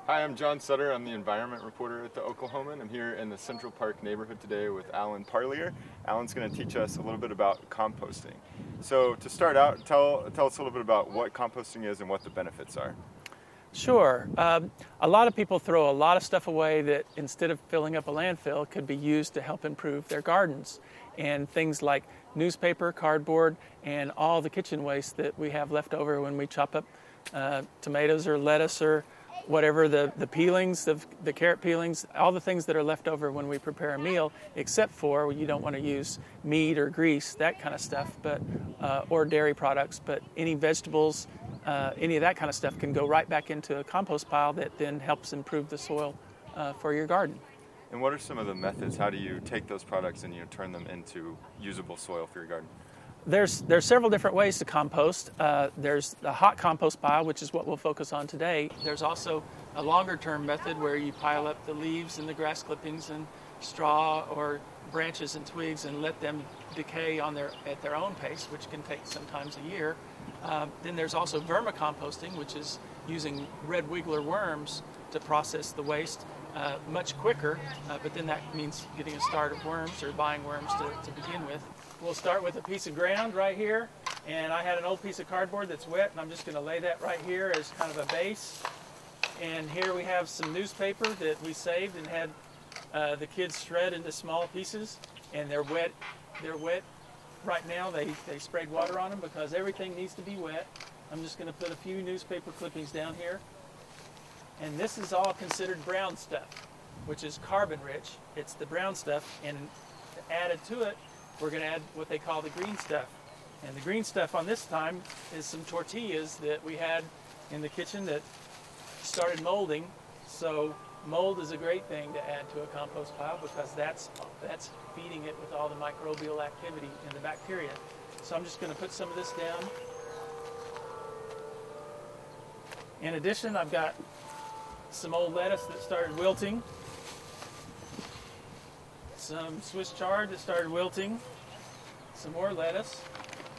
Hi, I'm John Sutter. I'm the environment reporter at the Oklahoman. I'm here in the Central Park neighborhood today with Parleir. Alan's going to teach us a little bit about composting. So to start out, tell us a little bit about what composting is and what the benefits are. Sure. A lot of people throw a lot of stuff away that instead of filling up a landfill could be used to help improve their gardens. And things like newspaper, cardboard, and all the kitchen waste that we have left over when we chop up tomatoes or lettuce or whatever, the peelings, the carrot peelings, all the things that are left over when we prepare a meal, except for you don't want to use meat or grease, that kind of stuff, but or dairy products, but any vegetables, any of that kind of stuff can go right back into a compost pile that then helps improve the soil for your garden. And what are some of the methods? How do you take those products and turn them into usable soil for your garden? There's several different ways to compost. There's the hot compost pile, which is what we'll focus on today. There's also a longer-term method where you pile up the leaves and the grass clippings and straw or branches and twigs and let them decay at their own pace, which can take sometimes a year. Then there's also vermicomposting, which is using red wiggler worms to process the waste much quicker, but then that means getting a start of worms or buying worms to begin with. We'll start with a piece of ground right here, and I had an old piece of cardboard that's wet, and I'm just going to lay that right here as kind of a base. And here we have some newspaper that we saved and had the kids shred into small pieces, and they're wet. They're wet right now. They sprayed water on them because everything needs to be wet. I'm just going to put a few newspaper clippings down here. And this is all considered brown stuff, which is carbon rich. It's the brown stuff, and added to it, we're going to add what they call the green stuff. And the green stuff on this time is some tortillas that we had in the kitchen that started molding. So mold is a great thing to add to a compost pile because that's feeding it with all the microbial activity and the bacteria. So I'm just going to put some of this down. In addition, I've got some old lettuce that started wilting, some Swiss chard that started wilting, some more lettuce,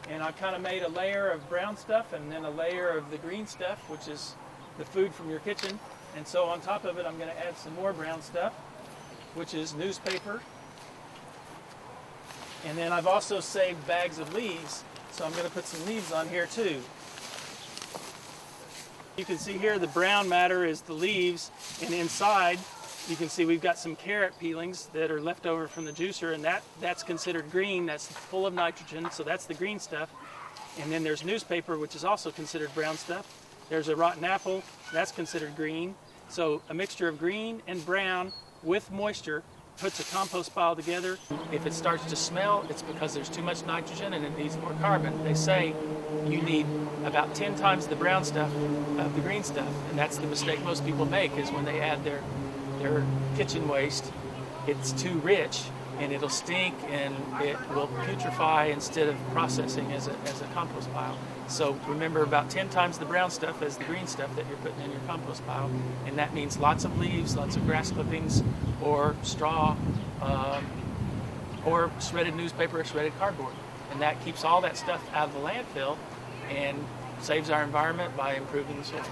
and I've kind of made a layer of brown stuff and then a layer of the green stuff, which is the food from your kitchen. And so on top of it, I'm going to add some more brown stuff, which is newspaper. And then I've also saved bags of leaves, so I'm going to put some leaves on here too. You can see here the brown matter is the leaves, and inside you can see we've got some carrot peelings that are left over from the juicer, and that's considered green. That's full of nitrogen, so that's the green stuff. And then there's newspaper, which is also considered brown stuff. There's a rotten apple, that's considered green. So a mixture of green and brown with moisture puts a compost pile together. If it starts to smell, it's because there's too much nitrogen and it needs more carbon. They say you need about 10 times the brown stuff of the green stuff, and that's the mistake most people make, is when they add their kitchen waste, it's too rich and it'll stink and it will putrefy instead of processing as a compost pile. So remember, about 10 times the brown stuff as the green stuff that you're putting in your compost pile, and that means lots of leaves, lots of grass clippings, or straw, or shredded newspaper or shredded cardboard. And that keeps all that stuff out of the landfill and saves our environment by improving the soil.